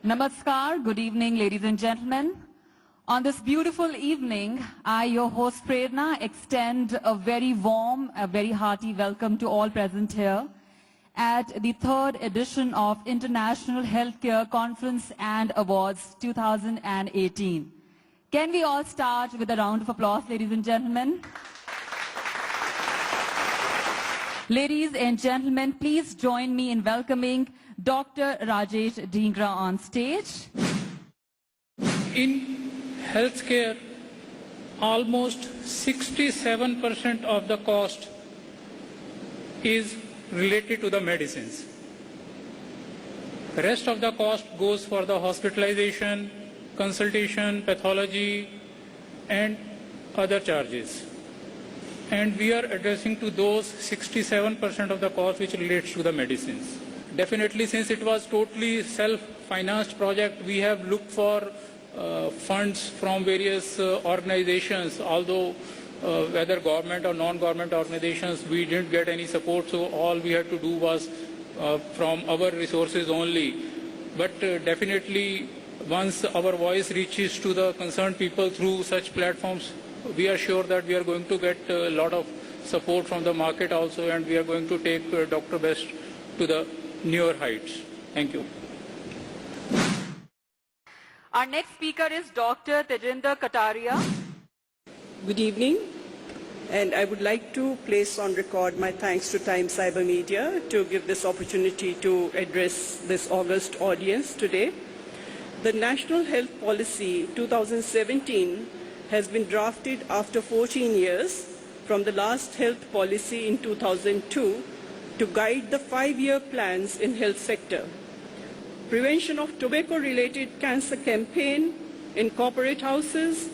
Namaskar, good evening ladies and gentlemen. On this beautiful evening, I, your host Prerna, extend a very warm, a very hearty welcome to all present here at the third edition of International Healthcare Conference and Awards 2018. Can we all start with a round of applause, ladies and gentlemen? Ladies and gentlemen, please join me in welcoming Dr. Rajesh Dhingra on stage. In healthcare, almost 67% of the cost is related to the medicines. The rest of the cost goes for the hospitalization, consultation, pathology, and other charges. And we are addressing to those 67% of the cost which relates to the medicines. Definitely, since it was totally self-financed project, we have looked for funds from various organizations, although whether government or non-government organizations, we didn't get any support, so all we had to do was from our resources only. But definitely, once our voice reaches to the concerned people through such platforms, we are sure that we are going to get a lot of support from the market also, and we are going to take Dr. Best to the newer heights. Thank you. Our next speaker is Dr. Tejinder Kataria. Good evening, and I would like to place on record my thanks to Times Cyber Media to give this opportunity to address this august audience today. The National Health Policy 2017 has been drafted after 14 years from the last health policy in 2002 to guide the 5-year plans in health sector. Prevention of tobacco-related cancer campaign in corporate houses,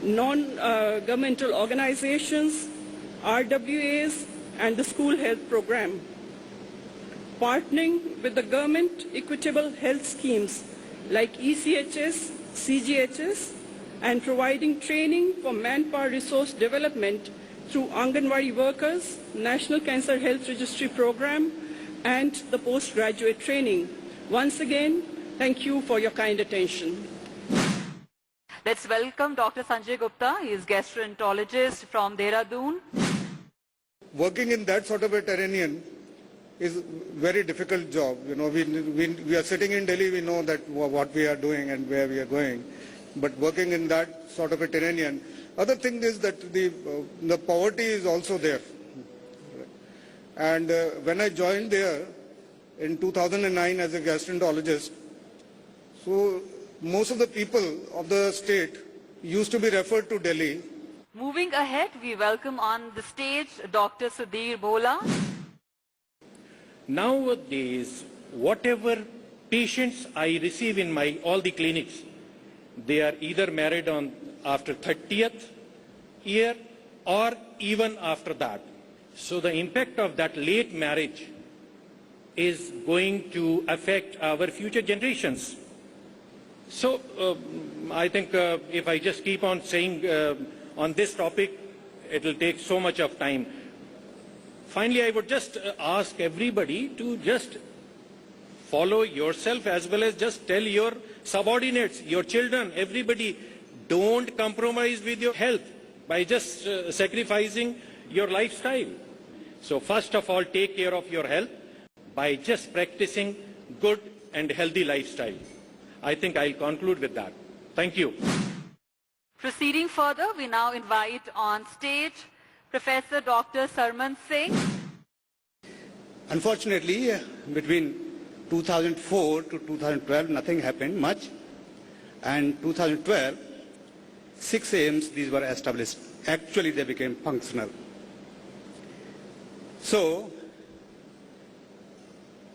non-governmental organizations, RWAs, and the school health program. Partnering with the government equitable health schemes like ECHS, CGHS, and providing training for manpower resource development through Anganwadi workers, National Cancer Health Registry Program, and the postgraduate training. Once again, thank you for your kind attention. Let's welcome Dr. Sanjay Gupta. He is gastroenterologist from Dehradun. Working in that sort of a terrain is a very difficult job. You know, we are sitting in Delhi, we know that what we are doing and where we are going. But working in that sort of a terrain, other thing is that the poverty is also there. And when I joined there in 2009 as a gastroenterologist, so most of the people of the state used to be referred to Delhi. Moving ahead, we welcome on the stage Dr. Sudhir Bhola. Nowadays, whatever patients I receive in all the clinics, they are either married on after 30th year or even after that. So the impact of that late marriage is going to affect our future generations. So I think if I just keep on saying on this topic, it will take so much of time. Finally, I would just ask everybody to just follow yourself as well as just tell your subordinates, your children, everybody, don't compromise with your health by just sacrificing your lifestyle. So first of all, take care of your health by just practicing good and healthy lifestyle. I think I'll conclude with that. Thank you. Proceeding further, we now invite on stage Professor Dr. Sarman Singh. Unfortunately, between 2004 to 2012, nothing happened much. And 2012, 6 AIIMS, these were established. Actually, they became functional. So,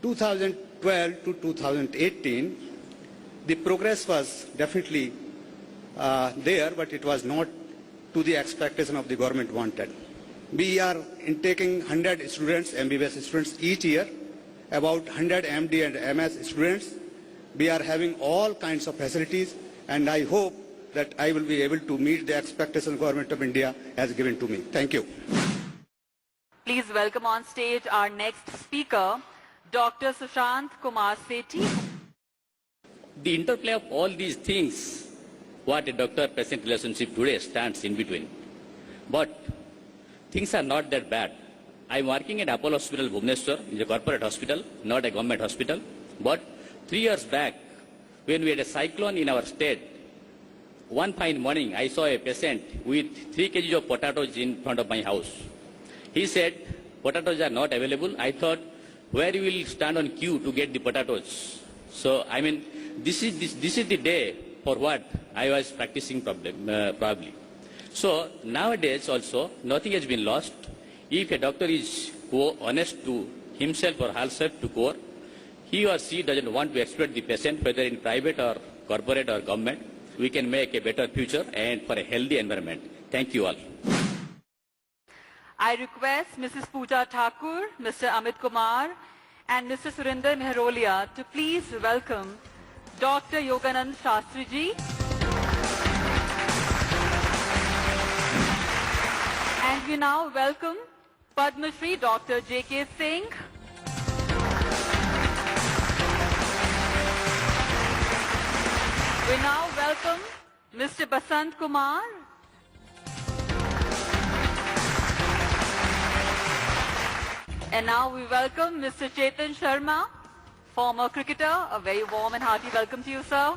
2012 to 2018, the progress was definitely there, but it was not to the expectation of the government wanted. We are intaking 100 students, MBBS students each year, about 100 MD and MS students. We are having all kinds of facilities, and I hope that I will be able to meet the expectations government of India has given to me. Thank you. Please welcome on stage our next speaker, Dr. Sushant Kumar Sethi. the interplay of all these things, what a doctor-patient relationship today stands in between. But things are not that bad. I'm working at Apollo Hospital, Bhubaneswar, in a corporate hospital, not a government hospital. But 3 years back, when we had a cyclone in our state, one fine morning, I saw a patient with 3 kg of potatoes in front of my house. He said, potatoes are not available. I thought, where you will stand on queue to get the potatoes? So, I mean, this is the day for what I was practicing probably. So, nowadays also, nothing has been lost. If a doctor is honest to himself or herself to core, he or she doesn't want to exploit the patient, whether in private or corporate or government, we can make a better future and for a healthy environment. Thank you all. I request Mrs. Pooja Thakur, Mr. Amit Kumar, and Mr. Surinder Mehrolia to please welcome Dr. Yoganand Shastriji. And we now welcome Padma Shri Dr. J.K. Singh. We now welcome Mr. Basant Kumar. And now we welcome Mr. Chetan Sharma, former cricketer. A very warm and hearty welcome to you, sir.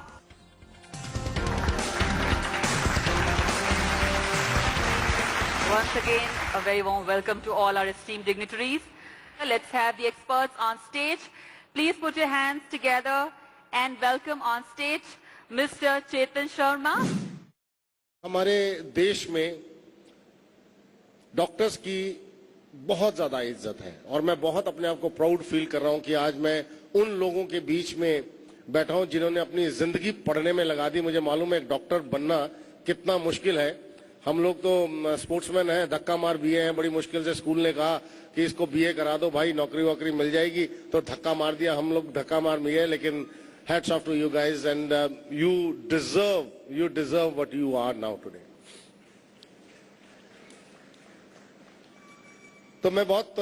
Once again, a very warm welcome to all our esteemed dignitaries. Let's have the experts on stage. Please put your hands together and welcome on stage Mr. Chetan Sharma. हमारे देश में doctors की बहुत ज्यादा इज्जत है और मैं बहुत अपने आप को प्राउड फील कर रहा हूं कि आज मैं उन लोगों के बीच में बैठा हूं जिन्होंने अपनी जिंदगी पढ़ने में लगा दी। मुझे मालूम है एक डॉक्टर बनना कितना मुश्किल है। हम लोग तो स्पोर्ट्समैन हैं, धक्का मार बीए हैं, बड़ी मुश्किल से स्कूल ने कहा कि इसको बीए करा दो भाई, नौकरी वोकरी मिल जाएगी, तो धक्का मार दिया। हम लोग धक्का मार बीए, लेकिन hats off to you guys and you deserve what you are now today. तो मैं बहुत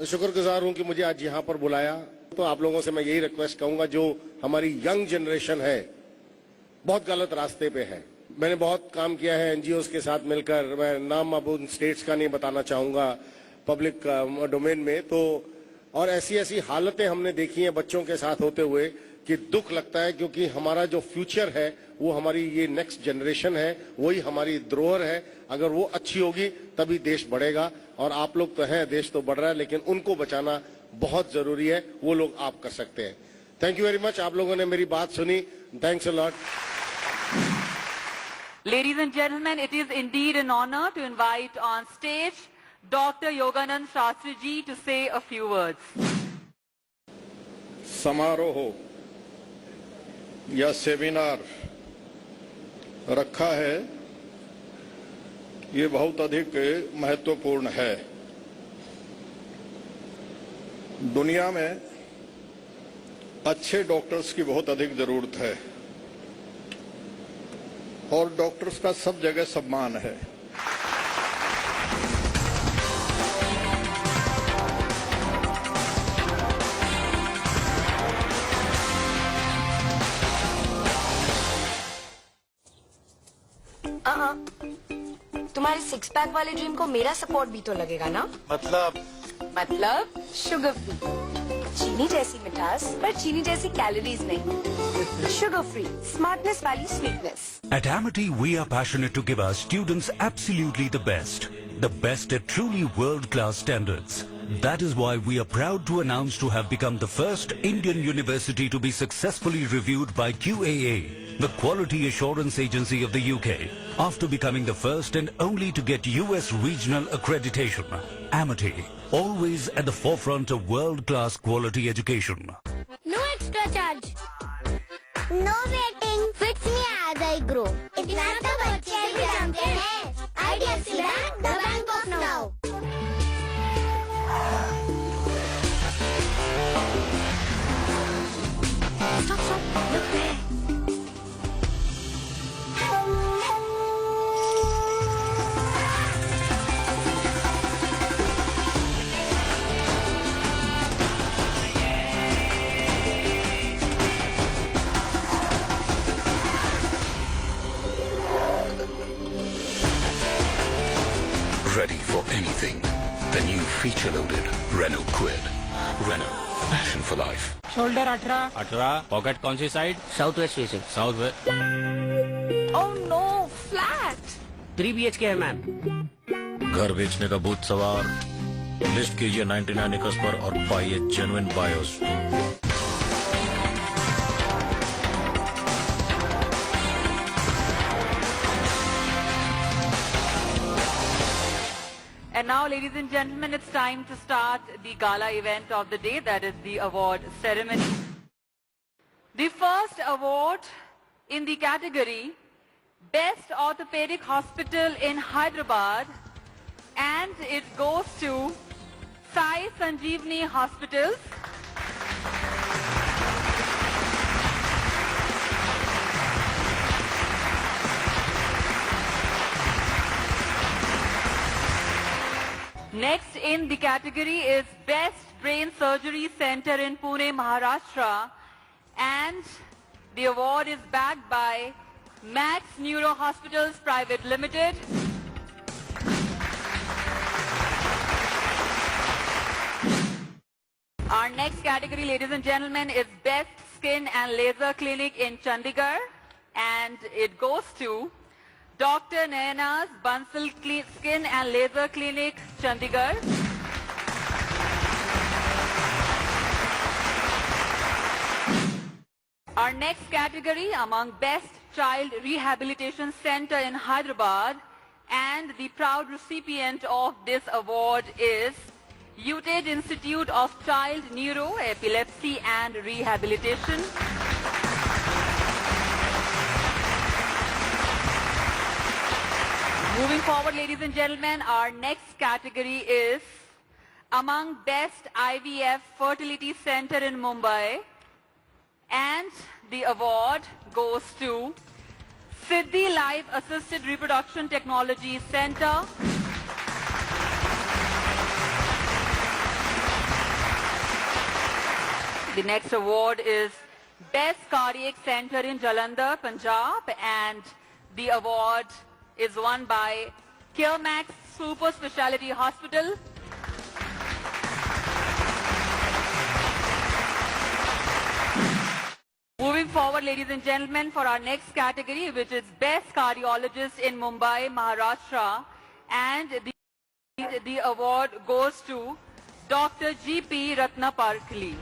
शुक्रगुजार हूं कि मुझे आज यहां पर बुलाया। तो आप लोगों से मैं यही रिक्वेस्ट करूंगा, जो हमारी यंग जनरेशन है बहुत गलत रास्ते पे है। मैंने बहुत काम किया है एनजीओस के साथ मिलकर, मैं नाम अब उन स्टेट्स का नहीं बताना चाहूंगा पब्लिक डोमेन में। तो और ऐसी ऐसी हालतें हमने देखी हैं बच्चों के साथ होते हुए कि दुख लगता है, क्योंकि हमारा जो फ्यूचर है वो हमारी ये नेक्स्ट जनरेशन है, वही हमारी धरोहर है। अगर वो अच्छी होगी तभी देश बढ़ेगा। और आप लोग तो हैं, देश तो बढ़ रहा है, लेकिन उनको बचाना बहुत जरूरी है। वो लोग आप कर सकते हैं। Thank you very much. आप लोगों ने मेरी बात सुनी। Thanks a lot. Ladies and gentlemen, it is indeed an honor to invite on stage Dr. Yoganand Shastriji to say a few words. समारोह या सेमिनार रखा है, ये बहुत अधिक महत्वपूर्ण है। दुनिया में अच्छे डॉक्टर्स की बहुत अधिक जरूरत है और डॉक्टर्स का सब जगह सम्मान है। तुम्हारे सिक्स पैक वाले ड्रीम को मेरा सपोर्ट भी तो लगेगा ना? मतलब शुगर फ्री, चीनी जैसी मिठास पर चीनी जैसी कैलोरीज नहीं। शुगर फ्री, स्मार्टनेस वाली sweetness. At Amity, we are passionate to give our students absolutely the best at truly world-class standards. That is why we are proud to announce to have become the first Indian university to be successfully reviewed by QAA, the Quality Assurance Agency of the UK, after becoming the first and only to get US regional accreditation. Amity, always at the forefront of world-class quality education. No extra charge. No waiting. Fits me as I grow. इतना तो बच्चे भी जानते हैं। IDFC Bank, the bank of now. Stop. Look there. everything. The new feature-loaded Renault Kwid. Renault, passion for life. Shoulder 18. Pocket कौन सी side? South west facing. South west. Oh no, flat. 3 BHK है ma'am. घर बेचने का भूत सवार। List कीजिए 99 acres पर और पाइए genuine BIOS. And now, ladies and gentlemen, it's time to start the gala event of the day, that is the award ceremony. The first award in the category Best Orthopedic Hospital in Hyderabad, and it goes to Sai Sanjeevani Hospitals. Next in the category is Best Brain Surgery Center in Pune, Maharashtra, and the award is backed by Max Neuro Hospitals Private Limited. Our next category, ladies and gentlemen, is Best Skin and Laser Clinic in Chandigarh, and it goes to Dr. Nayanas Bansal Skin and Laser Clinic, Chandigarh. Our next category among Best Child Rehabilitation Center in Hyderabad, and the proud recipient of this award is UTED Institute of Child Neuro, Epilepsy and Rehabilitation. Moving forward, ladies and gentlemen, our next category is among Best IVF Fertility Center in Mumbai, and the award goes to Siddhi Life Assisted Reproduction Technology Center. The next award is Best Cardiac Center in Jalandhar, Punjab, and the award is won by CareMax Super Speciality Hospital. Moving forward, ladies and gentlemen, for our next category, which is Best Cardiologist in Mumbai, Maharashtra, and the award goes to Dr. G.P. Ratnaparkli.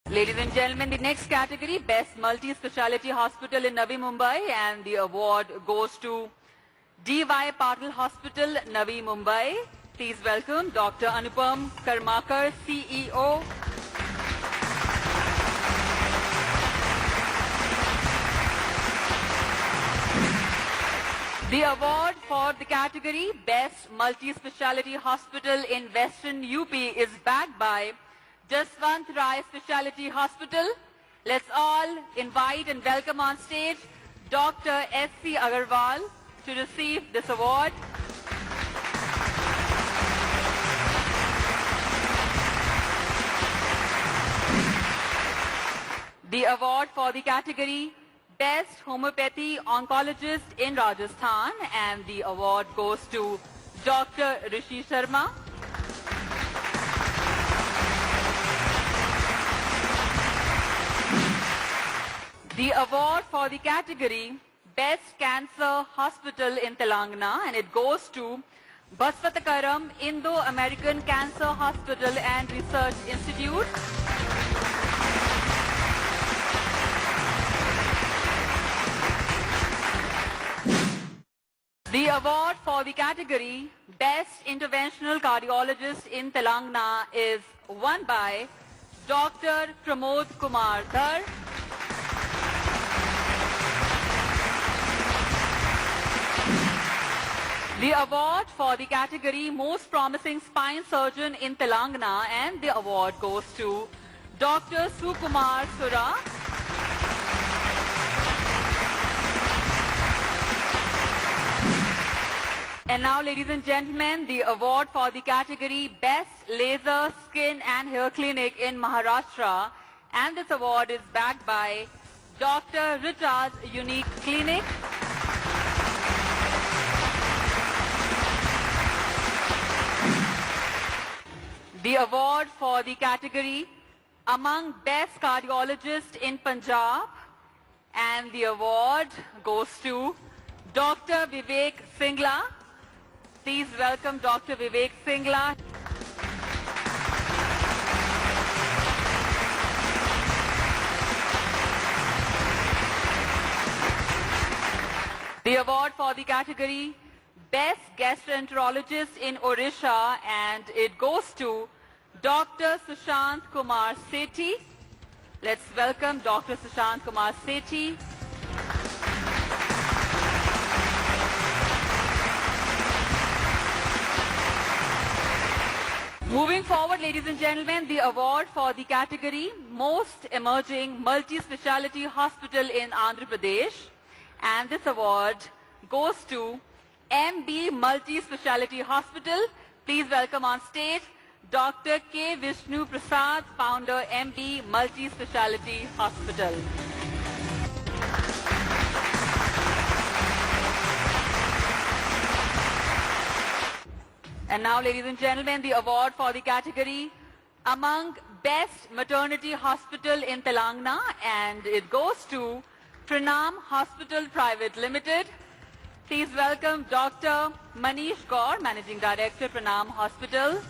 Ladies and gentlemen, the next category, Best Multi-Speciality Hospital in Navi Mumbai, and the award goes to D.Y. Patil Hospital, Navi Mumbai. Please welcome Dr. Anupam Karmakar, CEO. The award for the category Best Multi-Speciality Hospital in Western UP is backed by Jaswant Rai Speciality Hospital. Let's all invite and welcome on stage Dr. S.C. Agarwal to receive this award. The award for the category Best Homeopathy Oncologist in Rajasthan, and the award goes to Dr. Rishi Sharma. The award for the category Best Cancer Hospital in Telangana, and it goes to Basvatakaram Indo-American Cancer Hospital and Research Institute. The award for the category Best Interventional Cardiologist in Telangana is won by Dr. Pramod Kumar Dhar. The award for the category Most Promising Spine Surgeon in Telangana, and the award goes to Dr. Sukumar Sura. And now, ladies and gentlemen, the award for the category Best Laser, Skin and Hair Clinic in Maharashtra, and this award is backed by Dr. Richard's Unique Clinic. The award for the category among best cardiologists in Punjab, and the award goes to Dr. Vivek Singla. Please welcome Dr. Vivek Singla. The award for the category Best Gastroenterologist in Odisha, and it goes to Dr. Sushant Kumar Sethi. Let's welcome Dr. Sushant Kumar Sethi. Moving forward, ladies and gentlemen, the award for the category Most Emerging Multi-Speciality Hospital in Andhra Pradesh. And this award goes to MB Multi-Speciality Hospital. Please welcome on stage Dr. K. Vishnu Prasad, founder MB Multi-Speciality Hospital. And now, ladies and gentlemen, the award for the category among Best Maternity Hospital in Telangana, and it goes to Pranam Hospital Private Limited. Please welcome Dr. Manish Gaur, Managing Director, Pranam Hospital.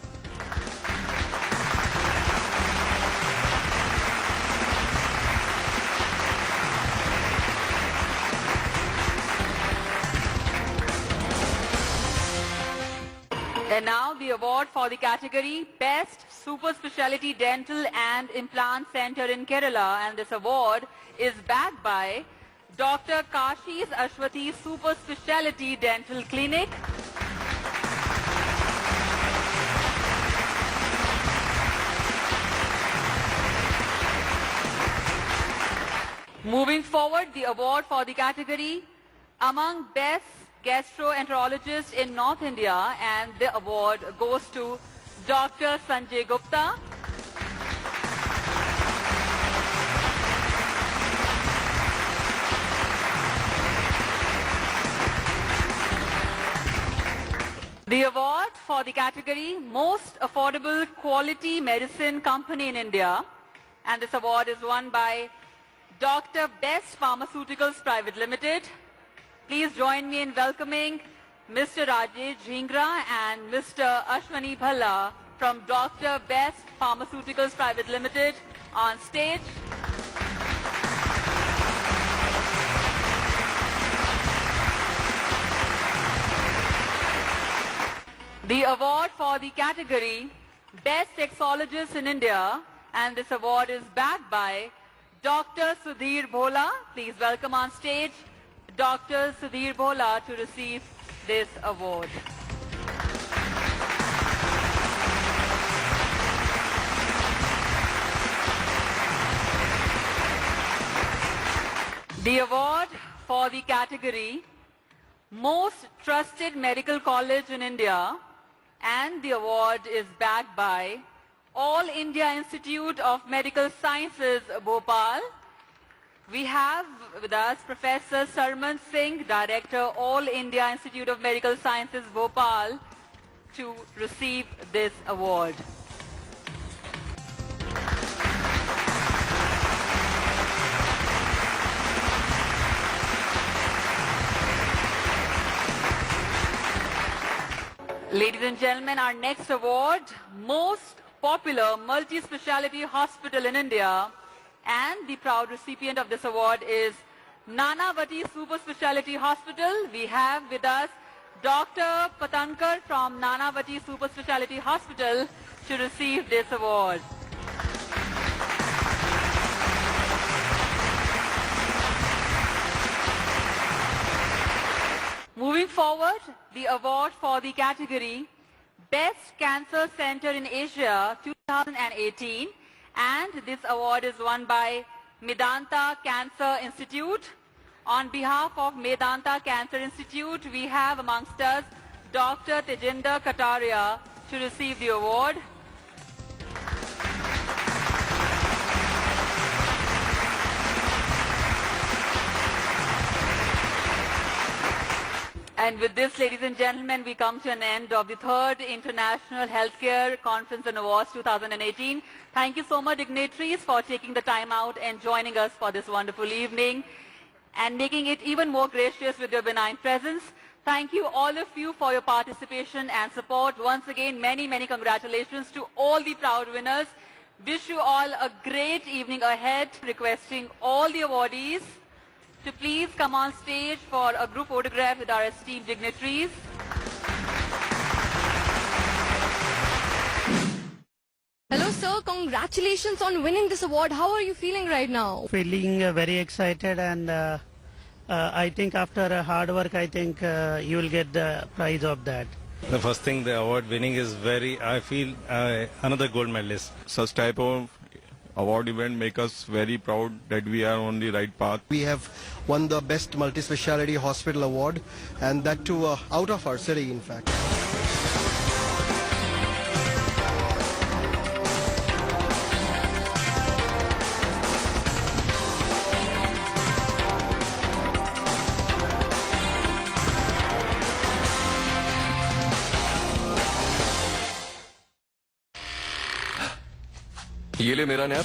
And now the award for the category Best Super Speciality Dental and Implant Center in Kerala, and this award is backed by Dr. Kashi's Ashwati Super Speciality Dental Clinic. Moving forward, the award for the category among Best Gastroenterologist in North India, and the award goes to Dr. Sanjay Gupta. The award for the category Most Affordable Quality Medicine Company in India, and this award is won by Dr. Best Pharmaceuticals Private Limited. Please join me in welcoming Mr. Rajesh Jhingra and Mr. Ashwani Bhalla from Dr. Best Pharmaceuticals Private Limited on stage. The award for the category Best Sexologist in India, and this award is backed by Dr. Sudhir Bhola. Please welcome on stage Dr. Sudhir Bhola to receive this award. The award for the category Most Trusted Medical College in India, and the award is backed by All India Institute of Medical Sciences, Bhopal. We have with us Professor Sarman Singh, Director, All India Institute of Medical Sciences, Bhopal, to receive this award. Ladies and gentlemen, our next award, Most Popular Multi-Speciality Hospital in India, and the proud recipient of this award is Nanavati Super Speciality Hospital. We have with us Dr. Patankar from Nanavati Super Speciality Hospital to receive this award. Moving forward, the award for the category Best Cancer Center in Asia 2018, and this award is won by Medanta Cancer Institute. On behalf of Medanta Cancer Institute, we have amongst us Dr. Tejinder Kataria to receive the award. And with this, ladies and gentlemen, we come to an end of the 3rd International Healthcare Conference and Awards 2018. Thank you so much, dignitaries, for taking the time out and joining us for this wonderful evening and making it even more gracious with your benign presence. Thank you, all of you, for your participation and support. Once again, many, many congratulations to all the proud winners. Wish you all a great evening ahead. Requesting all the awardees to please come on stage for a group photograph with our esteemed dignitaries. Hello sir, congratulations on winning this award. How are you feeling right now? Feeling very excited, and I think after hard work, I think you will get the prize of that. The first thing, the award winning is I feel another gold medalist. Such type of award event make us very proud that we are on the right path. We have won the Best Multi-Speciality Hospital Award, and that too out of our city, in fact. ये ले मेरा नया